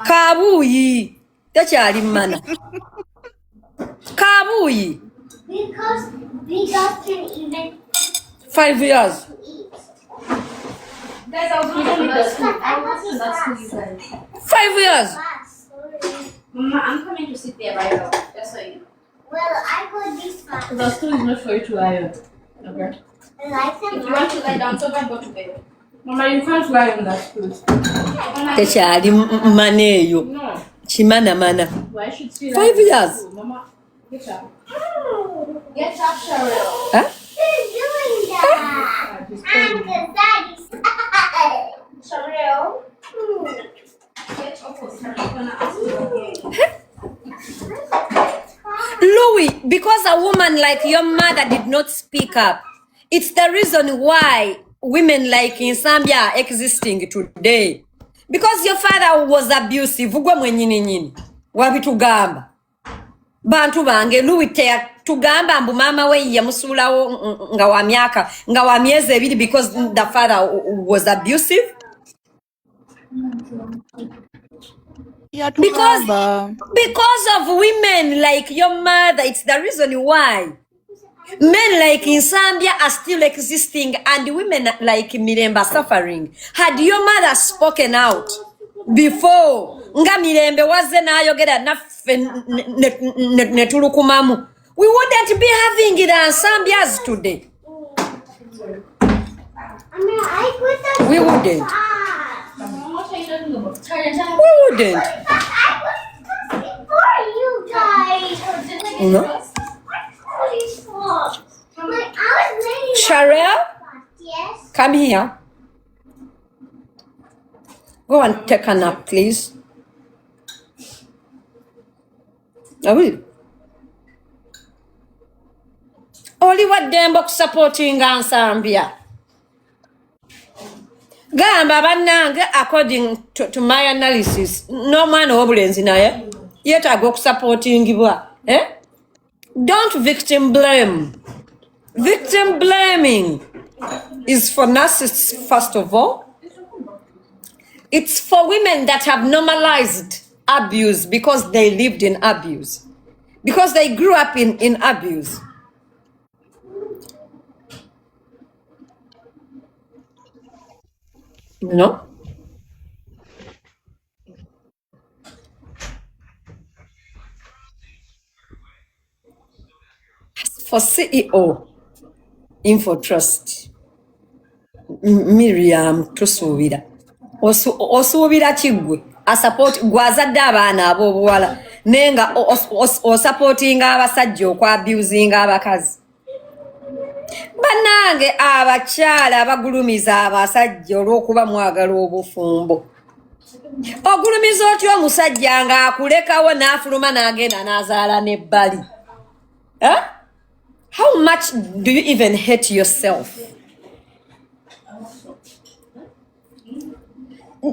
Kabuyi. Takyali mana. Kabuyi. Because can even 5 years. Guys, I was going to that's you guys. 5 years. Mama, I'm coming to sit there right now. Just so you know. Well, I got this one. Because the stool is not for you to lie on. Okay? If you want to lie down, so go to bed. Mama, you can't lie on that stool. Takyali mana eyo. No. Chimana mana. Why should she 5 years. Mama, get up. Get up, Cheryl. Huh? Who's doing that? I'm the daddy. Cheryl. Get up. I'm gonna ask you again. Luwi, because a woman like your mother did not speak up, it's the reason why women like in Zambia are existing today. Because your father was abusive. Ugwa mwenyini nyini. Wabitugamba. Bantu bange Luwi te tugamba mbu mama we yamusulawo nga wa myaka nga wa miezi ebiri because the father was abusive. Because of women like your mother, it's the reason why men like in Zambia are still existing and women like Mirembe are suffering. Had your mother spoken out before, nga Mirembe waze na ayogera naffe netulukumamu, we wouldn't be having it in Zambia's today. We wouldn't. We wouldn't. For you guys. No. Cheryl? Cheryl, come here. Go and take a nap, please. I will. Only what them supporting in Zambia. Gamba banange, according to my analysis, no man obulenzi naye yet I go supporting gibwa. Don't victim blame. Victim blaming is for narcissists first of all. It's for women that have normalized abuse because they lived in abuse. Because they grew up in abuse. You know? For CEO, Info Trust, Miriam Tusubira. Osubira chigwe. A support gwazadde abaana ab'obuwala. Nenga o supporting abasajja okwa abusing abakazi. Banange abakyala abagulumiza abasajja olw'okuba mwagala obufumbo. Ogulumiza otyo omusajja nga akulekawo n'afuluma n'agenda n'azaala n'ebbali. How much do you even hate yourself?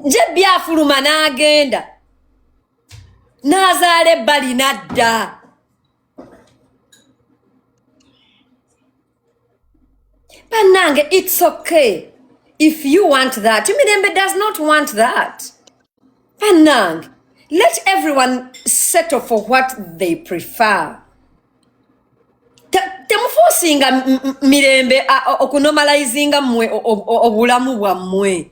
Je byafuluma n'agenda n'azaala ebbali n'adda. Banange, it's okay if you want that. Mirembe does not want that. Banange, let everyone settle for what they prefer. Temuforcinga Mirembe okunomalizinga mwe obulamu bwammwe.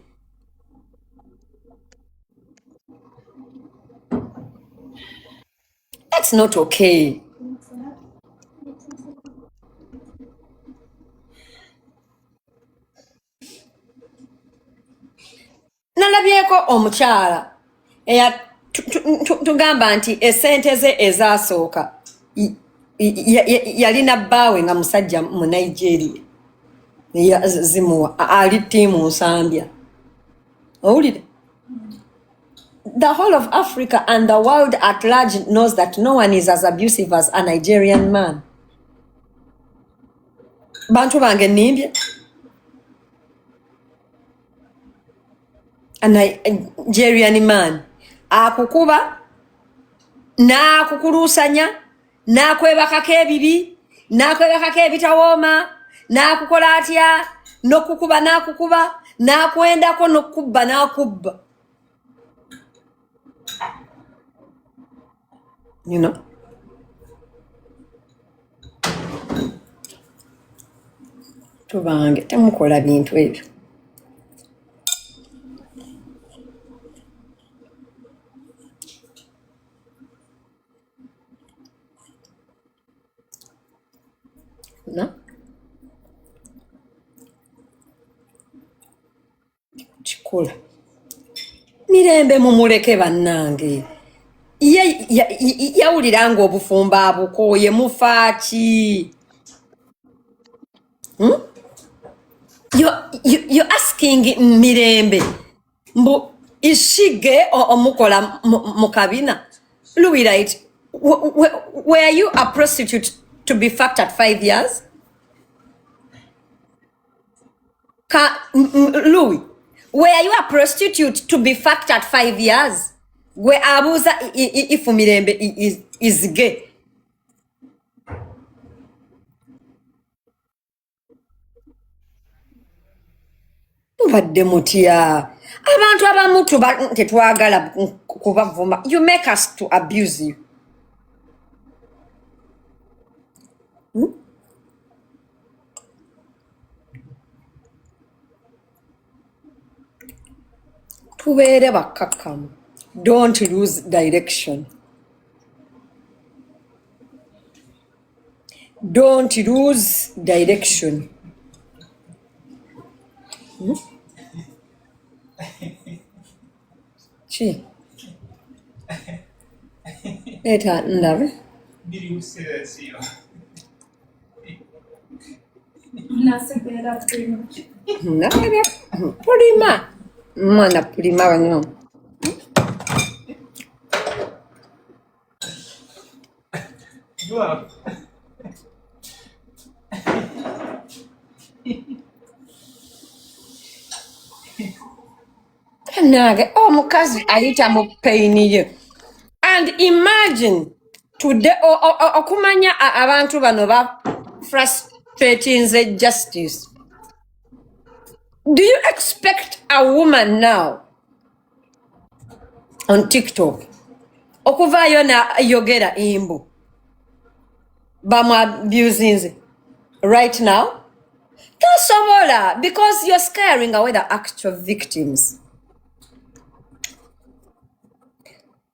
That's not okay. Nalabyeko omukyala tugamba nti esente ze ezasooka yalina bbaawe nga musajja mu Nigeria zimuwa ali tiimu Zambia. Owulire? The whole of Africa and the world at large knows that no one is as abusive as a Nigerian man. Bantu bange nimbye. A Nigerian man akukuba n'akukulusanya n'akwebakako ebibi n'akwebakako ebitawooma n'akukola atya n'okukuba n'akukuba n'akwendako n'okubba n'akubba. you know. Tubange temukola bintu ebyo. No? Kikola. Mirembe mumuleke bannange. Yawulira nga obufumba abukooye mufaaki. You're asking Mirembe, is she gay or omukola mukabina? Luwi, right? Were you a prostitute to be fucked at 5 years? Luwi, were you a prostitute to be fucked at 5 years? Where abuza if Mirembe is gay? Badde mutya abantu abamu tetwagala kubavuma. You make us to abuse you. Tubeere bakkakkamu. Don't lose direction. Don't lose direction. Chi. Eta ndabe. Ndabe. Prima. Mwana Prima wano. Nage omukazi ayita mu pain ye. And imagine today okumanya abantu bano ba frustrating the justice. Do you expect a woman now on TikTok okuvaayo na yogera imbu bamu abusing right now? Tosobola, because you're scaring away the actual victims.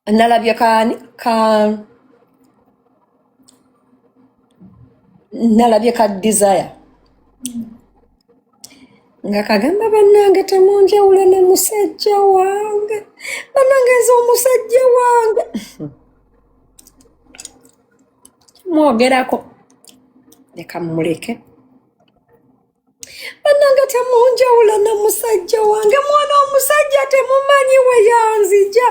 Nalabye ka desire. Nga kagamba bannange temunjawula ne musajja wange. Bannange nze omusajja wange. Mwogerako. Leka muleke. Bannange temunjawula ne musajja wange. Mwana omusajja temumanyi we yanzija.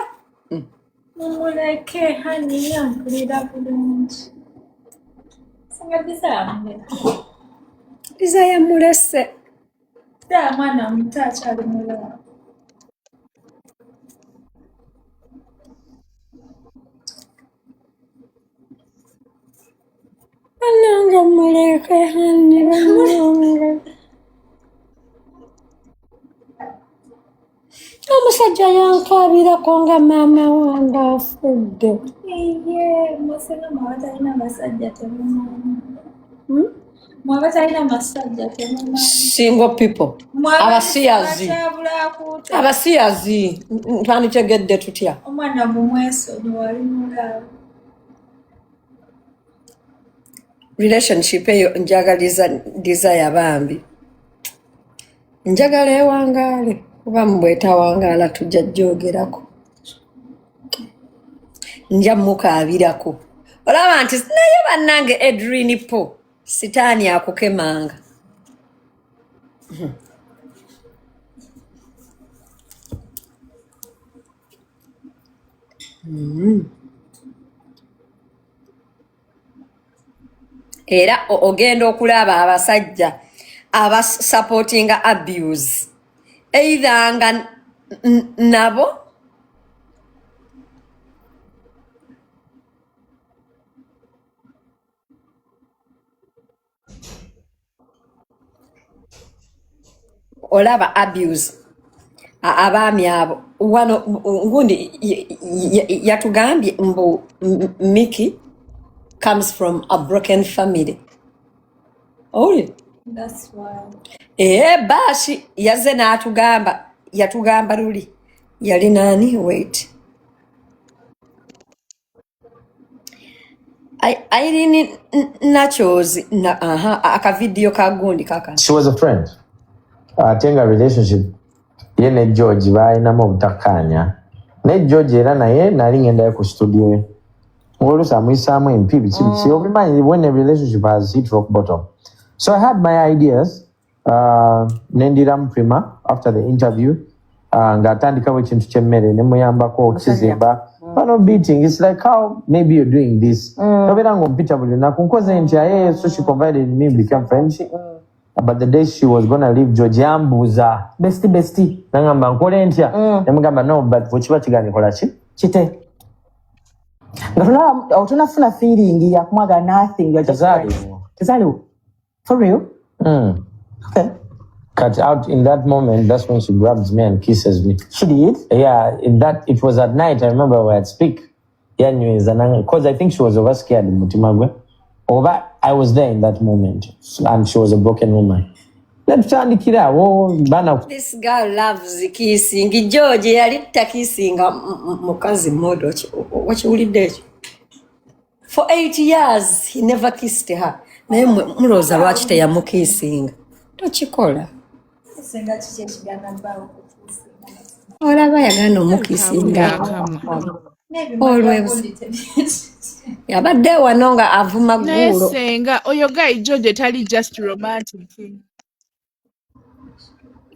Mumuleke hani yampulira bulungi. Senga Desire mulese. Da mwana muto akyali mulala. Bannange muleke hani bannange. Omusajja yankabirako nga maama wange afudde. Iye, musenga mwaba talina basajja temumanyi. Mwaba talina masajja temumanyi. Single people. Abasiyazi. Abasiyazi. Twanitegedde tutya. Omwana mumwesonyi wali mulala. Relationship eyo njagaliza desire bambi. Njagala ewangaale. Kuba mbwetawangaala tujja jjogerako. Nja mukaabirako. Olaba nti naye bannange Edrini po sitaani akukemanga. Era ogenda okulaba abasajja abasupportinga abuse. Either nga nabo olaba abuse abaami abo wano ngundi yatugambye mbu Mikey comes from a broken family. Owulira? That's why. Bashi yazze yatugamba luli yali nani wait Irene Nachos akavideo kagundi kaka. She was a friend. Tenga relationship ye ne George balinamu obutakkaanya. Ne George era naye nali ngenda ku studio. Oluusi amuyisaamu empi biki obimanyi when a relationship has hit rock bottom. So I had my ideas. Nendiramu Prima after the interview. Ng'atandikawo ekintu ky'emmere ne muyambako okizimba. Bano beating, it's like how maybe you're doing this. Nobera ngompita buli lunaku nkoze ntya so she provided me became friends. But the day she was gonna leave George yambuuza bestie nangamba nkole ntya nemugamba no but bwekiba kiganye kola ki kite nga otunafuna feeling yakumwaga nothing tezaliwo for real. Okay. Cut out in that moment, that's when she grabs me and kisses me. She did? Yeah, it was at night. I remember we had speak. Yeah, because I think she was over scared in Mutimagwe. I was there in that moment, and she was a broken woman. This girl loves kissing. George yalita kissing mukazi modo. What you will do? For 8 years, he never kissed her. Naye muloza lwaki teyamukissing. Tochikola. Senga chichekigana bawo. Olaba yagana omukisinga. Always. Yabadde wanonga avuma ggulo. Senga oyo guy George tali just romantic.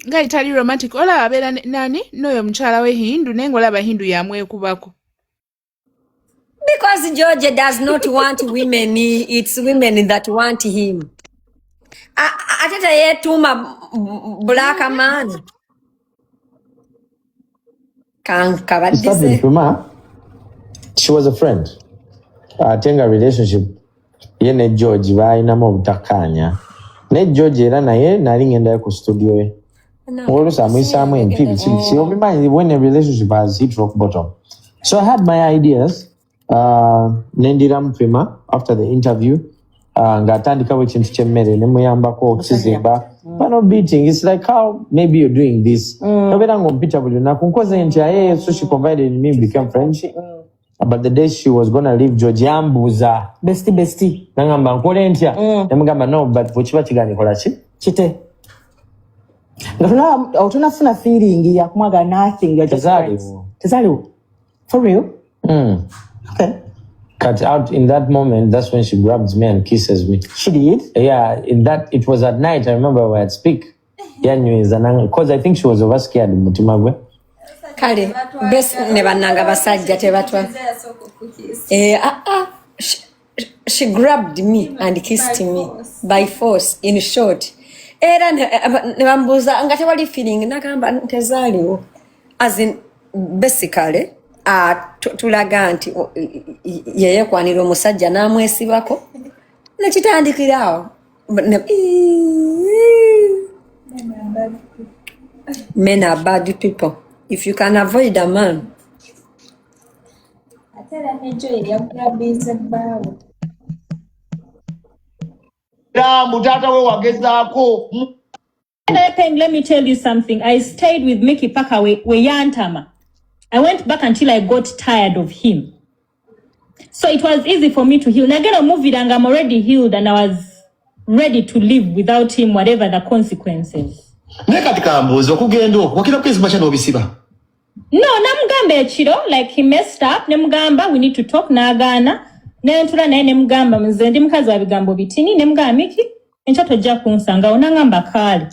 Guy tali romantic. Ola abera nani noyo mchala we Hindu nengola ba Hindu yamwekubako. Because George does not want women, it's women that want him. Atata yetuma black man. She was a friend. Tenga relationship ye ne George balinamu obutakkaanya. Ne George era naye nali ngenda ku studio ye. Oluusi amuyisaamu empi biki obimanyi when a relationship has hit rock bottom. So I had my ideas. Nendiramu Prima after the interview. Ng'atandikawo ekintu ky'emmere ne muyambako okizimba. Bano beating, it's like how maybe you're doing this. Nobera ngompita buli lunaku nkoze ntya so she provided me became friends. But the day she was gonna leave George yambuuza bestie nangamba nkole ntya nemugamba no but bwekiba kiganye kola ki kite nga otunafuna feeling yakumwaga nothing tezaliwo for real. Okay. Cut out in that moment, that's when she grabs me and kisses me. She did? Yeah, it was at night. I remember we had speak. Yeah, because I think she was over scared in Mutimagwe. Kale, best nebananga basajja tebatwa. She grabbed me and kissed me by force, in short. Era nebambuza nga tewali feeling nakamba tezaliwo. As in, basically, tulaga nti yeye kwanira omusajja namwesibako nekitandikirawo men are bad people. If you can avoid a man. Let me tell you something. I stayed with Mikey Paka we yantama. I went back until I got tired of him. So it was easy for me to heal. Now get a movie and I'm already healed and I was ready to live without him, whatever the consequences. No, namugamba chiro, like he messed up. Nemugamba, we need to talk nagana. Nentula na nemugamba mzendi mkazi wa bigambo bitini. Nemugamba Miki, enchato jaku nsanga onangamba kali.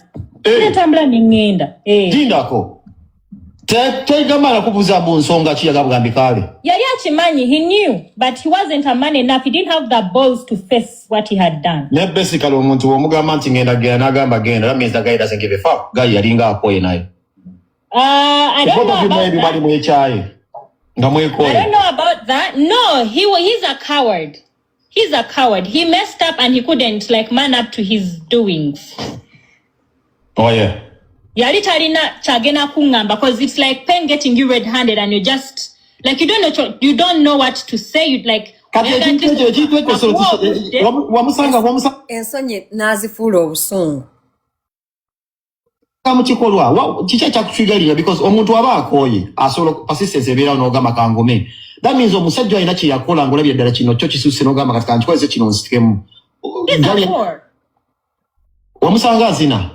Netambula ningenda. Jindako. Tegamala kubuza nsonga ki yagabugamba kale. Yali akimanyi, he knew, but he wasn't a man enough. He didn't have the balls to face what he had done. Ne basically omuntu omugamba nti ngenda genda nagamba genda, that means the guy doesn't give a fuck. Guy yalinga akoye naye. I don't know about that. No, he's a coward. He's a coward. He messed up and he couldn't man up to his doings. Oh yeah. Yali talina chagena kungamba because it's like pen getting you red-handed and you just like you don't know what to say. You'd like ensonyi n'azifuula obusungu kamukikolwa kiki ekyakufigalira because omuntu aba akooye asobola persistence ebeera n'ogamba kangome. That means omusajja alina kye yakola ng'olabye ddala kino kyo kisusse n'ogamba kati kankikoleze kino nsitikemu. Wamusanga azina?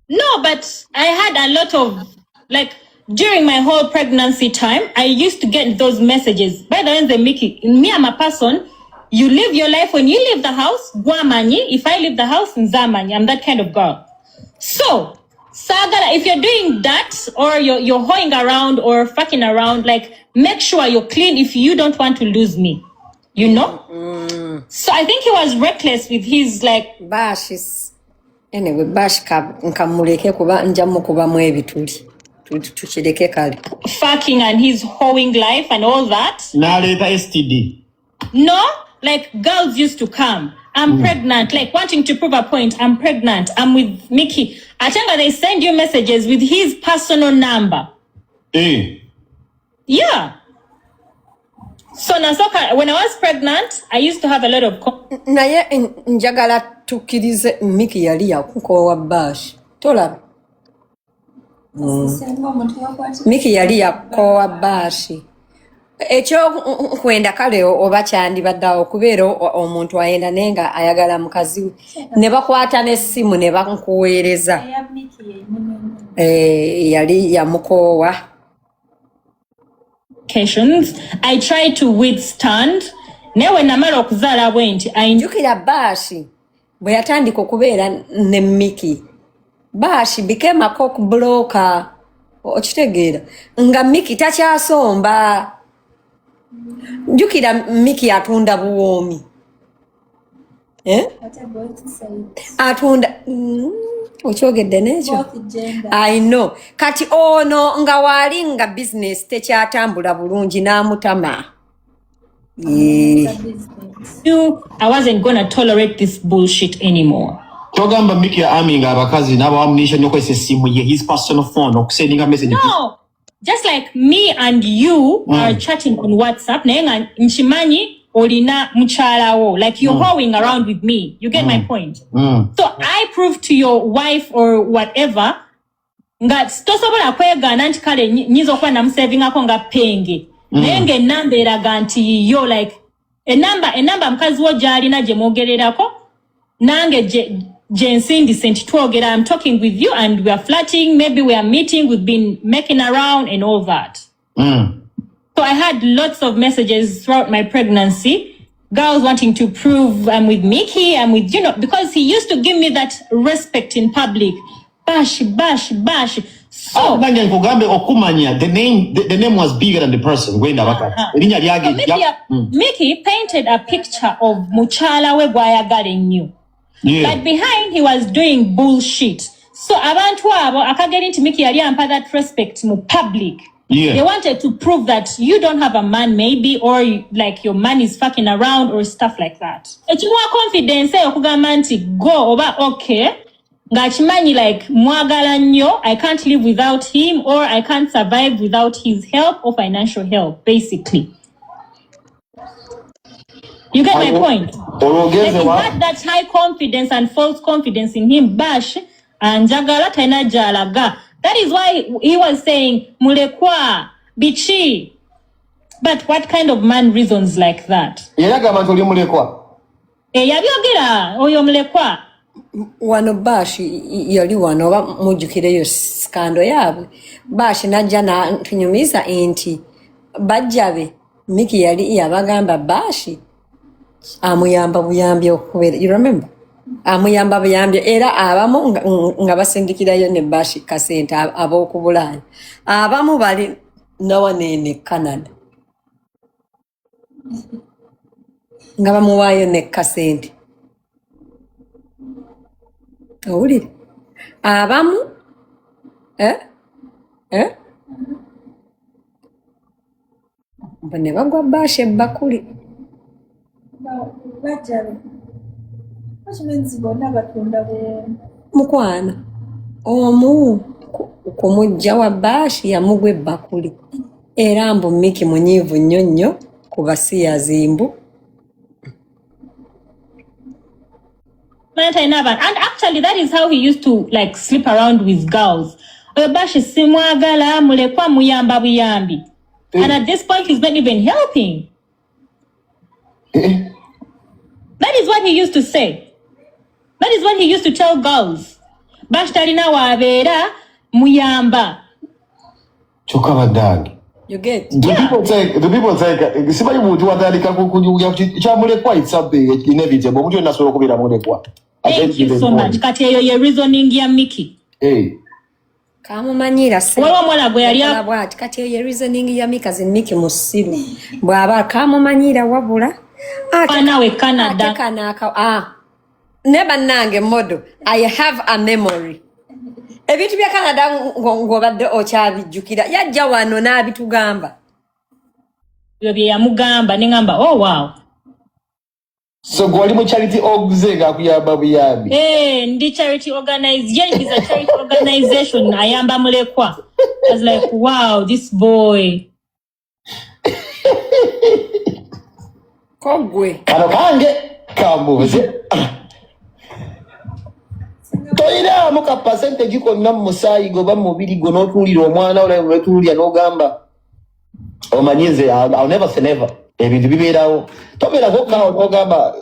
No, but I had a lot of like during my whole pregnancy time, I used to get those messages. By the way, Mickey, me, I'm a person. You live your life when you leave the house. Guamanyi. If I leave the house, nzamanyi. I'm that kind of girl. So, Sagara, if you're doing that or you're hoeing around or fucking around, like make sure you're clean if you don't want to lose me. You know? So I think he was reckless with his like bashes. Anyway, bash nkamuleke kuba njamu kuba mwebituli. Tuchideke kali. Fucking and his hoeing life and all that. Naleta STD. No, like girls used to come. I'm pregnant, like wanting to prove a point. I'm pregnant. I'm with Mikey. I think that they send you messages with his personal number. Yeah. So Nasoka, when I was pregnant, I used to have a lot of naye njagala tukirize Mikey yali yakukowa bash. Tola. Mikey yali yakowa bashi. Ekyo kwenda kale oba kyandibaddawo kubeera omuntu ayenda nenga ayagala mukazi ne bakwata n'essimu ne bakuweereza. Yali yamukowa. I tried to withstand. Newe namala okuzaala bwenti. Njukira bashi bwe yatandika okubeera ne Mikey. Bashi became a cock blocker. Okitegeera nga Mikey takyasomba. Njukira Mikey atunda buwoomi. Atunda okyogedde n'ekyo. I know. Kati ono nga wali nga business tekyatambula bulungi n'amutama. I wasn't gonna tolerate this bullshit anymore. Togamba Mikey aminga abakazi n'abawamunisha n'okozesa essimu ye his personal phone okusendinga message. No, just like me and you are chatting on WhatsApp naye nga nkimanyi olina mukyalawo like you're hoeing around with me. You get my point? So I prove to your wife or whatever nga tosobola kwegaana nti kale nyiza okuba namusavingako nga penge naye ng'ennamba eraga nti yo like enamba mukazi wo gy'alina gye mwogererako nange Jensindi twogera. I'm talking with you and we are flirting, maybe we are meeting, we've been making around and all that. So I had lots of messages throughout my pregnancy, girls wanting to prove I'm with Mikey, I'm with, because he used to give me that respect in public. Bash. So the name was bigger than the person. Mikey painted a picture of Muchala we gwayagala you. But behind he was doing bullshit. So abantu abo akagera into Mikey yali ampa that respect mu public. They wanted to prove that you don't have a man maybe or like your man is fucking around or stuff like that. Ekiwa confidence okugamba nti go oba okay ngachimanyi like mwagala nnyo, I can't live without him or I can't survive without his help or financial help basically. You get my point? Like he had that high confidence and false confidence in him. Bash and jagala tena jalaga. That is why he was saying mulekwa bichi. But what kind of man reasons like that? Yabyogera oyo mulekwa. Wano Bash yali wano oba mujjukireyo skando yaabwe. Bash najja na tunyumiza enti bajjabe Mikey yali yabagamba Bash amuyamba buyambye okubeera. You remember? Amuyamba buyambye era abamu nga basindikirayo ne Bash kasente ab'okubulaaya. Abamu bali nawanene Canada. Nga bamuwaayo ne kasente. Owulire? Abamu bane bagwa Bash ebbakuli. Mukwana omu ku mujja wa Bashi yamugwa ebbakuli era mbu Mikey munyiivu nnyo nnyo ku basiyazimbu. And actually that is how he used to like sleep around with girls. Bashi simwagala mulekwa muyamba buyambi. And at this point he's not even helping. That is what he used to say. That is what he used to tell girls. Bashi talina wabeera muyamba. Chokaba dog. You get? The people say, somebody would want to chamulekwa, it's something inevitable. But you're not so good at mulekwa. Thank you so much. Kati eyo reasoning ya Mikey. Hey. Kamumanyira se. Wewe mwana gwe yali abwati kati eyo reasoning ya Mikey musiru. Bwaba kamumanyira wabula. Nawe Canada. Neba nange modo. I have a memory. Ebintu bya Canada ngobadde okyabijjukira yajja wano n'abitugamba. Byo bye yamugamba nengamba oh wow. So gwali mu charity organization akuyamba buyambi. Ndi charity organization is a charity organization ayamba mulekwa. I was like wow this boy. Kogwe. Kange kambuze. Toira muka percentage ko na musayi go ba mubiri go no tulira omwana ole wetulya no gamba. Omanyize I'll never say never. Ebintu biberawo. Tobera ko ka no gamba.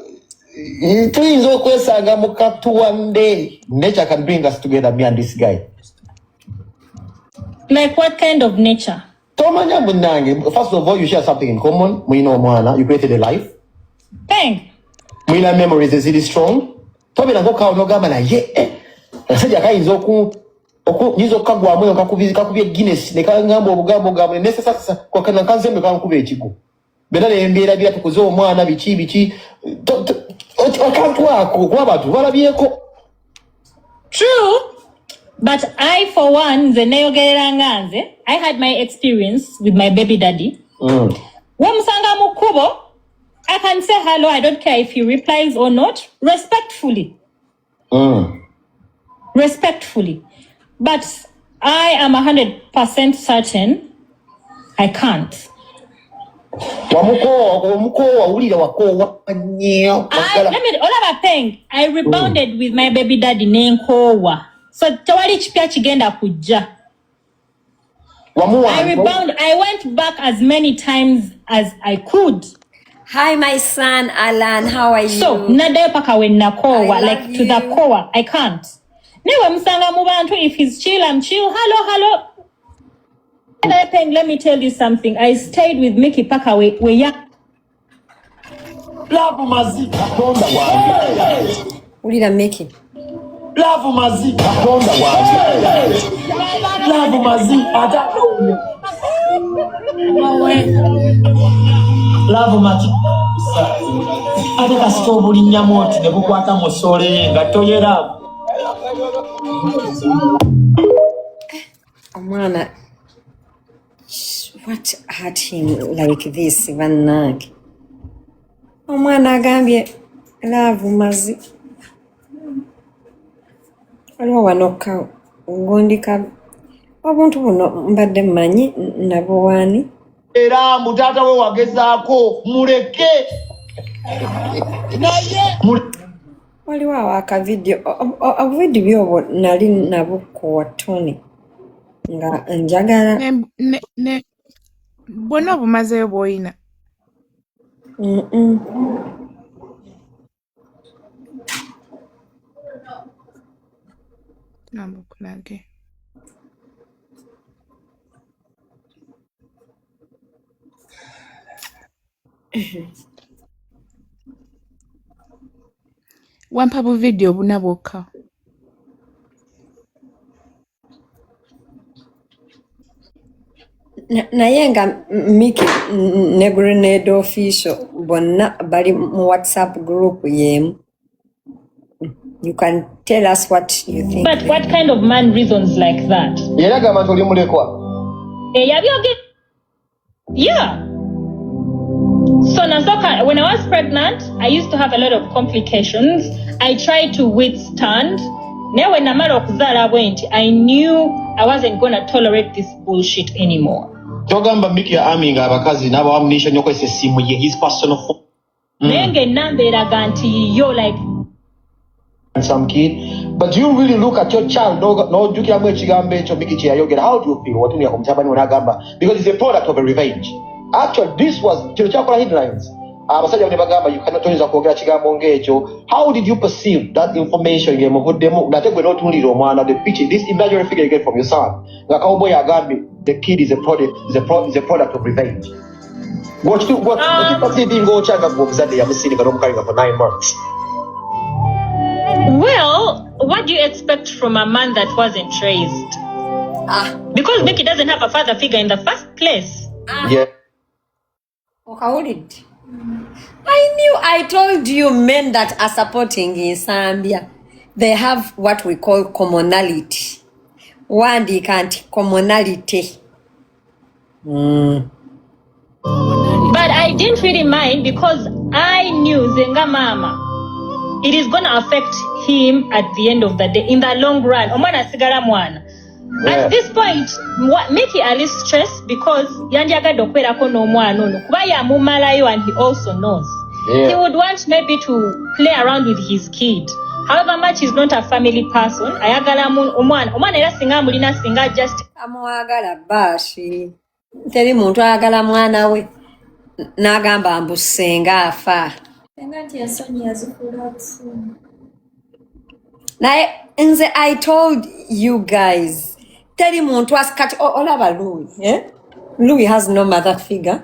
Tuyinzo kwesanga mukatu one day. Nature can bring us together, me and this guy. Like what kind of nature? Tomanya munange. First of all, you share something in common. We know mwana. You created a life. Bang. We know memories is really strong. Tobera ko ka no gamba na ye. Nasajja kayinza nizo kagwa mwe kakubye Guinness ne kangamba obugambo gamwe nese sasa kwa kana kanzembe kankuba ekigo bena ne embeera bya tukuze omwana bichi okantu wako kwa bantu balabyeko. True, but I for one the neyogerera nganze I had my experience with my baby daddy. Wamusanga mukubo I can say hello, I don't care if he replies or not, respectfully. Respectfully. But I am 100% certain I can't. Let me all of a thing. I rebounded with my baby daddy nenkowa. So tawali chipya chigenda kuja. I went back as many times as I could. Hi, my son Alan, how are you? So nadayo paka when nakowa, like to the kowa, I can't. Newe msanga mubantu, if he's chill, I'm chill. Hello. Let me tell you something. I stayed with Mikey paka we young. Love mazika tonda wange. Ulira Mikey. Love mazika tonda wange. Love mazika ata. Love mazika. Ate kasitobu linyamoti ne bukwata musole nga toyera. Omwana, what hurt him like this, Vanag? Omwana agambye love mazi. Waliwo wanoka ngondika obuntu buno mbadde mmanyi nabo wani. Era mutata we wagezaako muleke. Waliwo awaka video byobo nali nabukuwa Tony nga njagala bwonna bumazeyo bw'olina. Nambukulage. Wampa bu video buna bwokka. Naye nga Mikey ne Grenade official bonna bali mu WhatsApp group yemu. You can tell us what you think. But what kind of man reasons like that? Yera gamba toli mulekwa. Yeah. So Nasoka, when I was pregnant, I used to have a lot of complications. I tried to withstand. Naye when namala okuzaala bwenti, I knew I wasn't going to tolerate this bullshit anymore. Togamba Mikey arming abakazi n'abawamunisha nnyo kwesa essimu ye his personal phone. Naye ng'ennambeeraga nti yo like some kid, but do you really look at your child no jukiramu ekigambo ekyo Mikey kye yayogera? How do you feel watunira ku mutabani w'agamba because it's a product of a revenge? Actually this was kino kyakola headlines. Abasajja ne bagamba you cannot toyinza kwogera kigambo ng'ekyo. How did you perceive that information yemuvuddemu nate gwe n'otunuulira omwana the picture this imaginary figure you get from your son nga cowboy agambye the kid is a product of revenge? What perceiving ng'okyanga gw'omuzadde yamusinga n'omukalinga for 9 months? Well, what do you expect from a man that wasn't raised? Because Mickey doesn't have a father figure in the first place. Yeah. Okay, I told you men that are supporting in Zambia, they have what we call commonality. One they can't commonality. But I didn't really mind because I knew Senga mama. It is going to affect him at the end of the day, in the long run. Omwana sigala mwana. At this point, what Mickey ali stress because yanjagadde okwerako n'omwana ono kuba yamumalayo and he also knows. He would want maybe to play around with his kid. However much he's not a family person, ayagala omwana era singa mulina singa just amwagala bashi. Teri muntu ayagala mwana we n'agamba mbu Senga afa. Naye nze I told you guys teri muntu askati olaba Luwi, Luwi has no mother figure.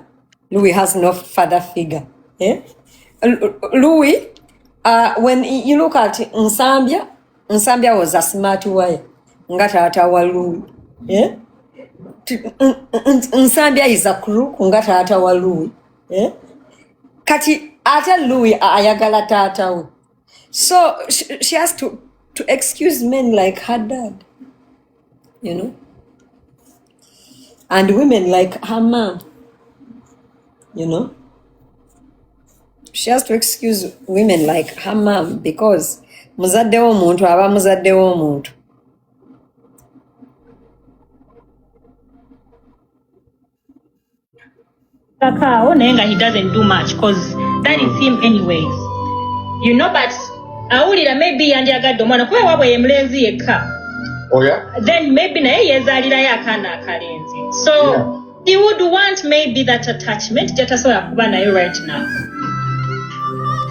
Luwi has no father figure. Luwi, when you look at Zambia was a smart way. Nga taata wa Luwi. Zambia is a crook nga taata wa Luwi. Kati ate Luwi ayagala taata we. So she has to excuse men like her dad, you know, and women like her mom, you know. She has to excuse women like her mom because muzadde w'omuntu aba muzadde w'omuntu. Kakao nenga he doesn't do much because that is him anyways. You know, but awulira maybe yanjagadde omwana kuba wabwe ye mulenzi yekka. Oh yeah? Then maybe naye yeezaalirayo akaana akalenzi. So he would want maybe that attachment gy'atasobola kuba nayo right now.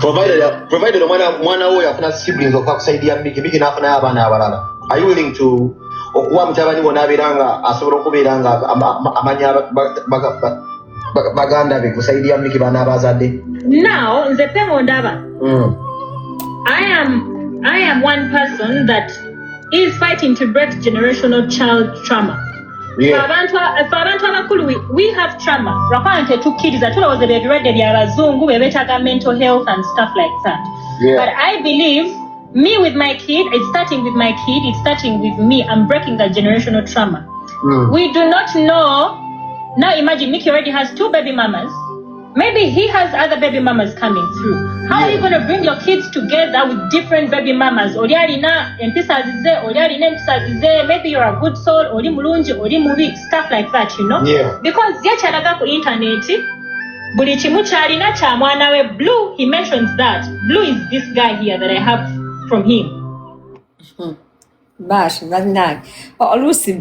Provided mwana oyo afuna siblings okukusaidia Mikey n'afunayo abaana abalala. Are you willing to okuwa mutabani wo n'abeera nga asobola okubeera nga amanya baganda be kusaidia Mikey baana abazadde? Now, nze Pemo ndaba. I am one person that is fighting to break generational child trauma. Yeah. For abantu abakulu, we have trauma. Lwakubanga tetukkiriza tulowooza ebirwadde bya bazungu beetaaga mental health and stuff like that. Yeah. But I believe me with my kid, it's starting with my kid, it's starting with me. I'm breaking the generational trauma. We do not know. Now imagine Mickey already has 2 baby mamas. Maybe he has other baby mamas coming through. How are you going to bring your kids together with different baby mamas? Maybe you're a good soul, oli mulungi, oli mubi, stuff like that, you know? Yeah. Because yachalaga ku internet, buli kimu kyalina kya mwana we Blue, he mentions that. Blue is this guy here that I have from him. Bashi bannange oluusi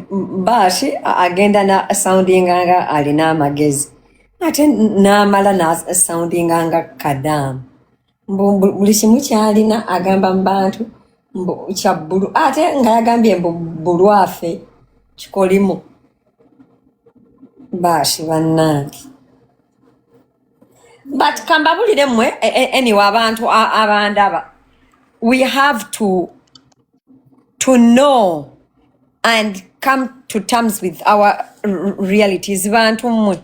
Bashi agenda na sounding nga alina amagezi ate n'amala na sounding nga kadamu buli kimu kyalina agamba mu bantu kya bbulu ate nga yagambye mbu bbulu afe kikolimu. Bashi bannange but kambabulire mmwe anyway abantu abandaba we have to know and come to terms with our realities. Bantu mmwe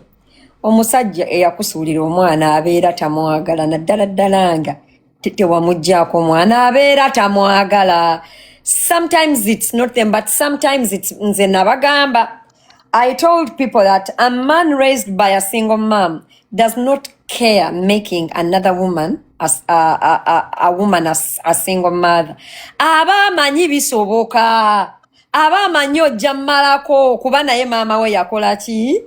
omusajja eyakusuulira omwana abeera tamwagala naddala ddalanga tewamuggyako omwana abeera tamwagala. Sometimes it's not them but sometimes it's nze nabagamba. I told people that a man raised by a single mom does not care making another woman as a woman as a single mother. Aba manyi bisoboka. Aba manyi ojja mmalako kuba naye maama we yakola ki?